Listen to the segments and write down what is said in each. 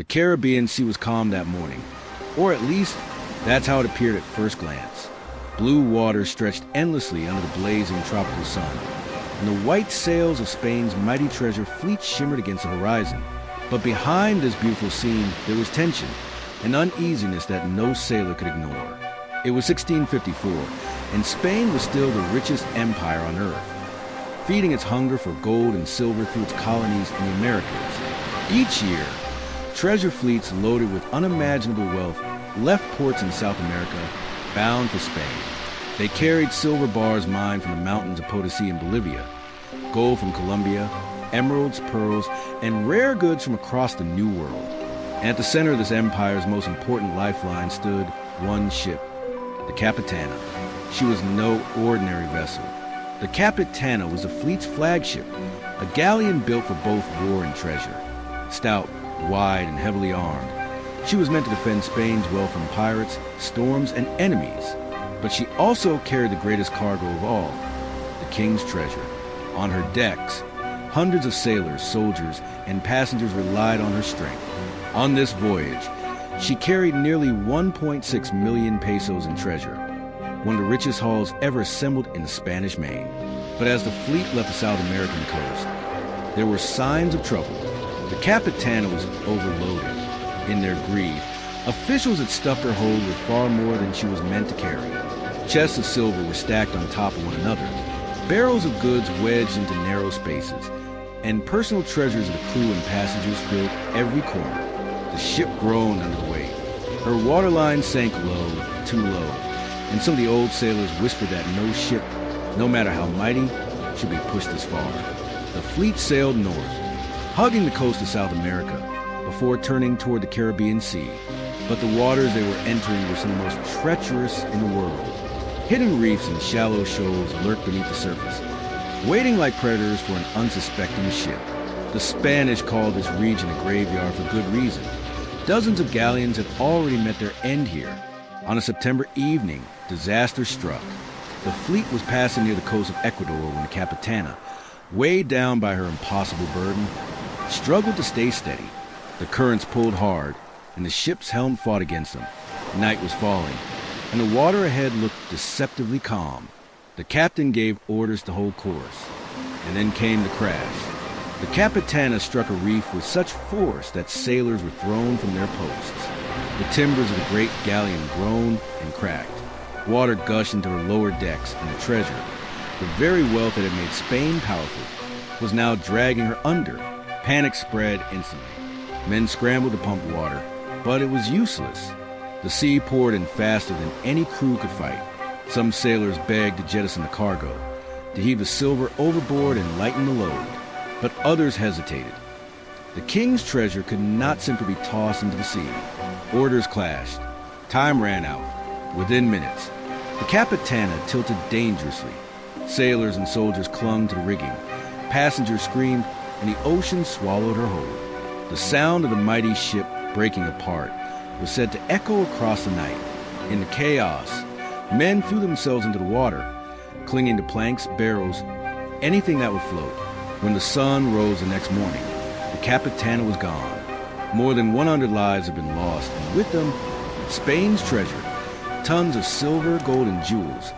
The Caribbean Sea was calm that morning, or at least that's how it appeared at first glance. Blue water stretched endlessly under the blazing tropical sun, and the white sails of Spain's mighty treasure fleet shimmered against the horizon. But behind this beautiful scene, there was tension, an uneasiness that no sailor could ignore. It was 1654, and Spain was still the richest empire on earth, feeding its hunger for gold and silver through its colonies in the Americas. Each year, treasure fleets loaded with unimaginable wealth left ports in South America, bound for Spain. They carried silver bars mined from the mountains of Potosi in Bolivia, gold from Colombia, emeralds, pearls, and rare goods from across the New World. And at the center of this empire's most important lifeline stood one ship, the Capitana. She was no ordinary vessel. The Capitana was the fleet's flagship, a galleon built for both war and treasure. Stout, wide, and heavily armed, she was meant to defend Spain's wealth from pirates, storms, and enemies. But she also carried the greatest cargo of all, the king's treasure. On her decks, hundreds of sailors, soldiers, and passengers relied on her strength. On this voyage, she carried nearly 1.6 million pesos in treasure, one of the richest hauls ever assembled in the Spanish Main. But as the fleet left the South American coast, there were signs of trouble. The Capitana was overloaded. In their greed, officials had stuffed her hold with far more than she was meant to carry. Chests of silver were stacked on top of one another, barrels of goods wedged into narrow spaces, and personal treasures of the crew and passengers filled every corner. The ship groaned under the weight. Her waterline sank low, too low, and some of the old sailors whispered that no ship, no matter how mighty, should be pushed this far. The fleet sailed north, hugging the coast of South America, before turning toward the Caribbean Sea. But the waters they were entering were some of the most treacherous in the world. Hidden reefs and shallow shoals lurked beneath the surface, waiting like predators for an unsuspecting ship. The Spanish called this region a graveyard for good reason. Dozens of galleons had already met their end here. On a September evening, disaster struck. The fleet was passing near the coast of Ecuador when the Capitana, weighed down by her impossible burden, struggled to stay steady. The currents pulled hard, and the ship's helm fought against them. Night was falling, and the water ahead looked deceptively calm. The captain gave orders to hold course, and then came the crash. The Capitana struck a reef with such force that sailors were thrown from their posts. The timbers of the great galleon groaned and cracked. Water gushed into her lower decks, and the treasure, the very wealth that had made Spain powerful, was now dragging her under. Panic spread instantly. Men scrambled to pump water, but it was useless. The sea poured in faster than any crew could fight. Some sailors begged to jettison the cargo, to heave the silver overboard and lighten the load, but others hesitated. The king's treasure could not simply be tossed into the sea. Orders clashed. Time ran out. Within minutes, the Capitana tilted dangerously. Sailors and soldiers clung to the rigging. Passengers screamed, and the ocean swallowed her whole. The sound of the mighty ship breaking apart was said to echo across the night. In the chaos, men threw themselves into the water, clinging to planks, barrels, anything that would float. When the sun rose the next morning, the Capitana was gone. More than 100 lives had been lost, and with them, Spain's treasure, tons of silver, gold, and jewels,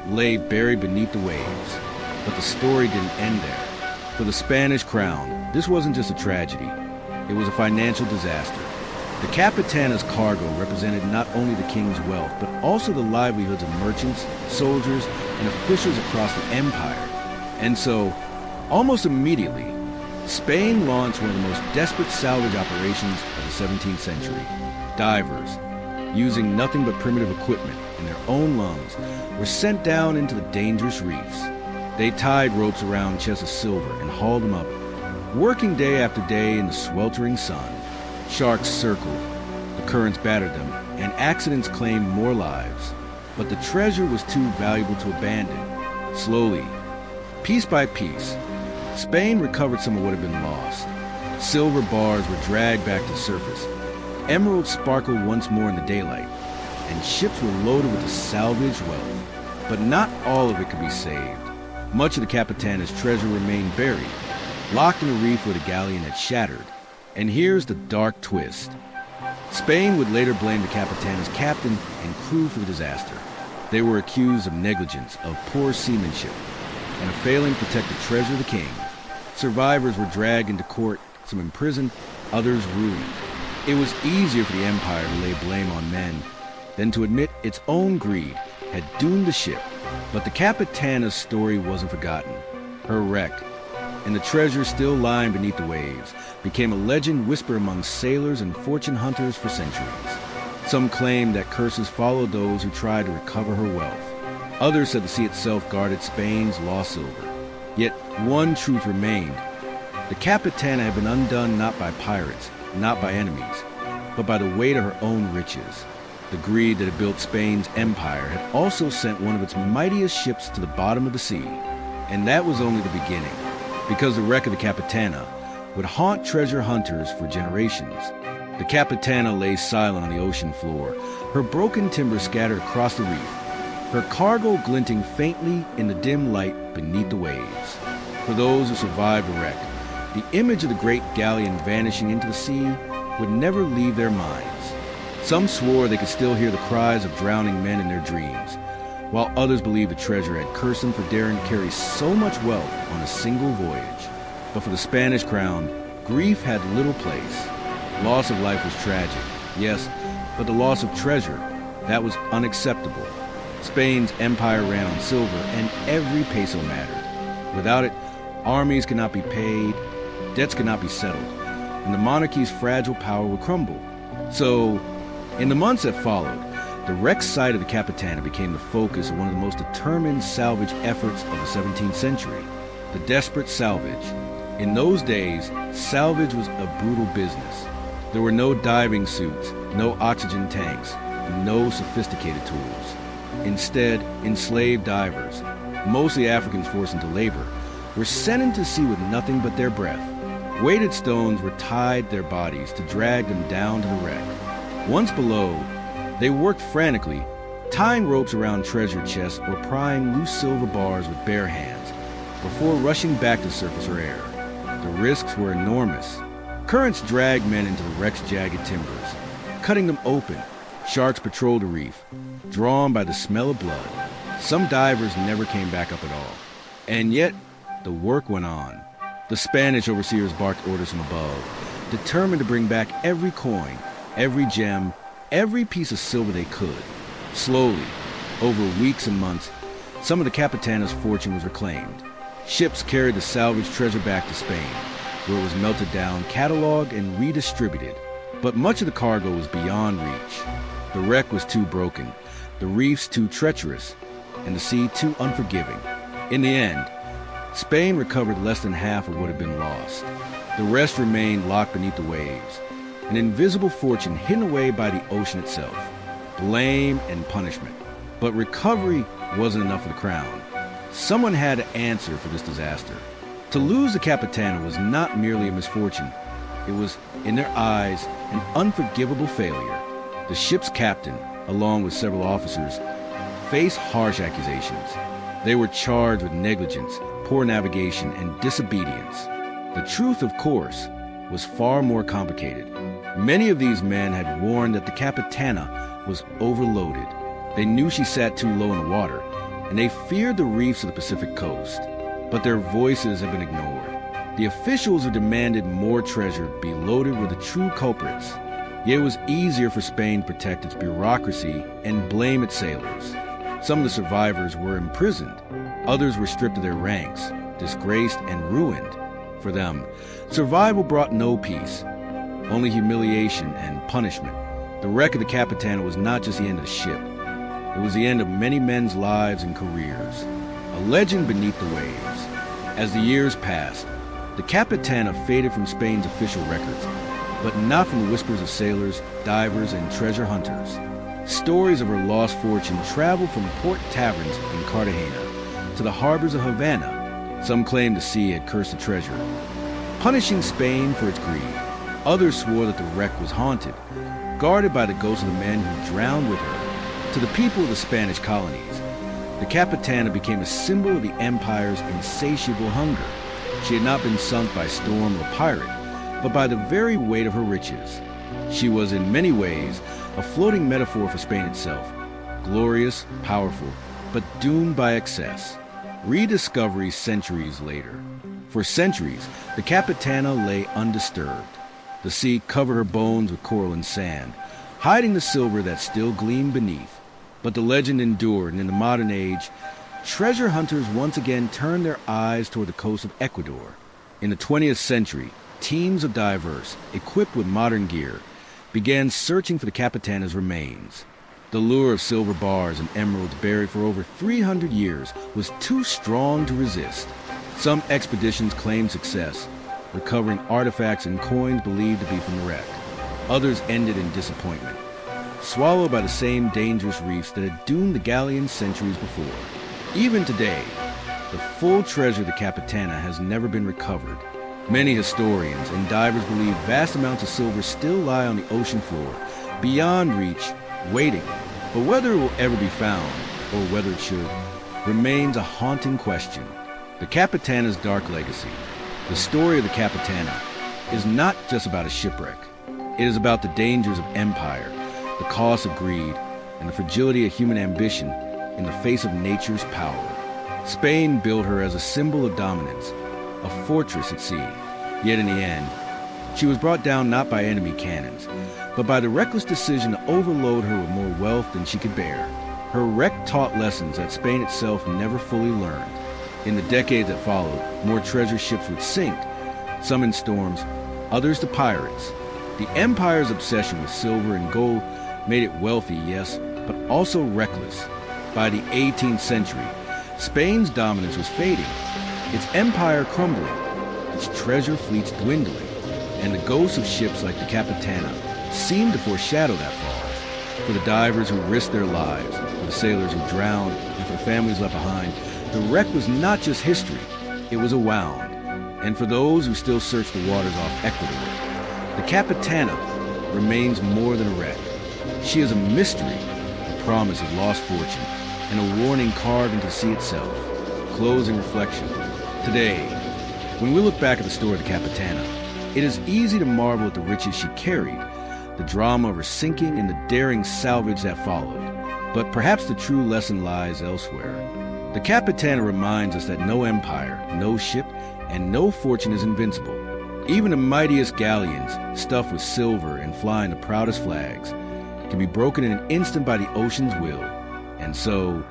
lay buried beneath the waves. But the story didn't end there. For the Spanish crown, this wasn't just a tragedy. It was a financial disaster. The Capitana's cargo represented not only the king's wealth, but also the livelihoods of merchants, soldiers, and officials across the empire. And so, almost immediately, Spain launched one of the most desperate salvage operations of the 17th century. Divers, using nothing but primitive equipment and their own lungs, were sent down into the dangerous reefs. They tied ropes around chests of silver and hauled them up, working day after day in the sweltering sun. Sharks circled, the currents battered them, and accidents claimed more lives. But the treasure was too valuable to abandon. Slowly, piece by piece, Spain recovered some of what had been lost. Silver bars were dragged back to the surface. Emeralds sparkled once more in the daylight, and ships were loaded with the salvaged wealth. But not all of it could be saved. Much of the Capitana's treasure remained buried, locked in a reef where the galleon had shattered. And here's the dark twist. Spain would later blame the Capitana's captain and crew for the disaster. They were accused of negligence, of poor seamanship, and of failing to protect the treasure of the king. Survivors were dragged into court, some imprisoned, others ruined. It was easier for the empire to lay blame on men than to admit its own greed had doomed the ship. But the Capitana's story wasn't forgotten. Her wreck, and the treasure still lying beneath the waves, became a legend whispered among sailors and fortune hunters for centuries. Some claimed that curses followed those who tried to recover her wealth. Others said the sea itself guarded Spain's lost silver. Yet one truth remained. The Capitana had been undone not by pirates, not by enemies, but by the weight of her own riches. The greed that had built Spain's empire had also sent one of its mightiest ships to the bottom of the sea. And that was only the beginning, because the wreck of the Capitana would haunt treasure hunters for generations. The Capitana lay silent on the ocean floor, her broken timber scattered across the reef, her cargo glinting faintly in the dim light beneath the waves. For those who survived the wreck, the image of the great galleon vanishing into the sea would never leave their minds. Some swore they could still hear the cries of drowning men in their dreams, while others believed the treasure had cursed them for daring to carry so much wealth on a single voyage. But for the Spanish crown, grief had little place. Loss of life was tragic, yes, but the loss of treasure, that was unacceptable. Spain's empire ran on silver, and every peso mattered. Without it, armies could not be paid, debts could not be settled, and the monarchy's fragile power would crumble. So, in the months that followed, the wrecked site of the Capitana became the focus of one of the most determined salvage efforts of the 17th century, the desperate salvage. In those days, salvage was a brutal business. There were no diving suits, no oxygen tanks, and no sophisticated tools. Instead, enslaved divers, mostly Africans forced into labor, were sent into sea with nothing but their breath. Weighted stones were tied to their bodies to drag them down to the wreck. Once below, they worked frantically, tying ropes around treasure chests or prying loose silver bars with bare hands before rushing back to surface or air. The risks were enormous. Currents dragged men into the wreck's jagged timbers, cutting them open. Sharks patrolled the reef, drawn by the smell of blood. Some divers never came back up at all. And yet, the work went on. The Spanish overseers barked orders from above, determined to bring back every coin, every gem, every piece of silver they could. Slowly, over weeks and months, some of the Capitana's fortune was reclaimed. Ships carried the salvaged treasure back to Spain, where it was melted down, cataloged, and redistributed. But much of the cargo was beyond reach. The wreck was too broken, the reefs too treacherous, and the sea too unforgiving. In the end, Spain recovered less than half of what had been lost. The rest remained locked beneath the waves, an invisible fortune hidden away by the ocean itself. Blame and punishment. But recovery wasn't enough for the crown. Someone had to answer for this disaster. To lose the Capitana was not merely a misfortune. It was, in their eyes, an unforgivable failure. The ship's captain, along with several officers, faced harsh accusations. They were charged with negligence, poor navigation, and disobedience. The truth, of course, was far more complicated. Many of these men had warned that the Capitana was overloaded. They knew she sat too low in the water, and they feared the reefs of the Pacific coast. But their voices had been ignored. The officials who demanded more treasure be loaded were the true culprits. Yet it was easier for Spain to protect its bureaucracy and blame its sailors. Some of the survivors were imprisoned. Others were stripped of their ranks, disgraced and ruined. For them, survival brought no peace, only humiliation and punishment. The wreck of the Capitana was not just the end of the ship. It was the end of many men's lives and careers. A legend beneath the waves. As the years passed, the Capitana faded from Spain's official records, but not from the whispers of sailors, divers, and treasure hunters. Stories of her lost fortune traveled from port taverns in Cartagena to the harbors of Havana. Some claimed the sea had cursed the treasure, punishing Spain for its greed. Others swore that the wreck was haunted, guarded by the ghosts of the men who drowned with her. To the people of the Spanish colonies, the Capitana became a symbol of the empire's insatiable hunger. She had not been sunk by storm or pirate, but by the very weight of her riches. She was in many ways a floating metaphor for Spain itself, glorious, powerful, but doomed by excess. Rediscovery centuries later. For centuries, the Capitana lay undisturbed. The sea covered her bones with coral and sand, hiding the silver that still gleamed beneath. But the legend endured, and in the modern age, treasure hunters once again turned their eyes toward the coast of Ecuador. In the 20th century, teams of divers, equipped with modern gear, began searching for the Capitana's remains. The lure of silver bars and emeralds buried for over 300 years was too strong to resist. Some expeditions claimed success, recovering artifacts and coins believed to be from the wreck. Others ended in disappointment, swallowed by the same dangerous reefs that had doomed the Galleon centuries before. Even today, the full treasure of the Capitana has never been recovered. Many historians and divers believe vast amounts of silver still lie on the ocean floor, beyond reach, waiting. But whether it will ever be found, or whether it should, remains a haunting question. The Capitana's dark legacy, the story of the Capitana, is not just about a shipwreck. It is about the dangers of empire, the cost of greed, and the fragility of human ambition in the face of nature's power. Spain built her as a symbol of dominance, a fortress at sea. Yet in the end, she was brought down not by enemy cannons, but by the reckless decision to overload her with more wealth than she could bear. Her wreck taught lessons that Spain itself never fully learned. In the decades that followed, more treasure ships would sink, some in storms, others to pirates. The empire's obsession with silver and gold made it wealthy, yes, but also reckless. By the 18th century, Spain's dominance was fading, its empire crumbling, its treasure fleets dwindling, and the ghosts of ships like the Capitana seemed to foreshadow that fall. For the divers who risked their lives, for the sailors who drowned, and for the families left behind, the wreck was not just history, it was a wound. And for those who still search the waters off Ecuador, the Capitana remains more than a wreck. She is a mystery, a promise of lost fortune, and a warning carved into the sea itself. Closing reflection. Today, when we look back at the story of the Capitana, it is easy to marvel at the riches she carried, the drama of her sinking, and the daring salvage that followed. But perhaps the true lesson lies elsewhere. The Capitana reminds us that no empire, no ship, and no fortune is invincible. Even the mightiest galleons, stuffed with silver and flying the proudest flags, can be broken in an instant by the ocean's will. And so,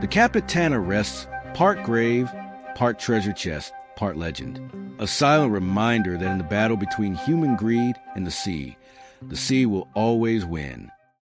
the Capitana rests part grave, part treasure chest, part legend. A silent reminder that in the battle between human greed and the sea will always win.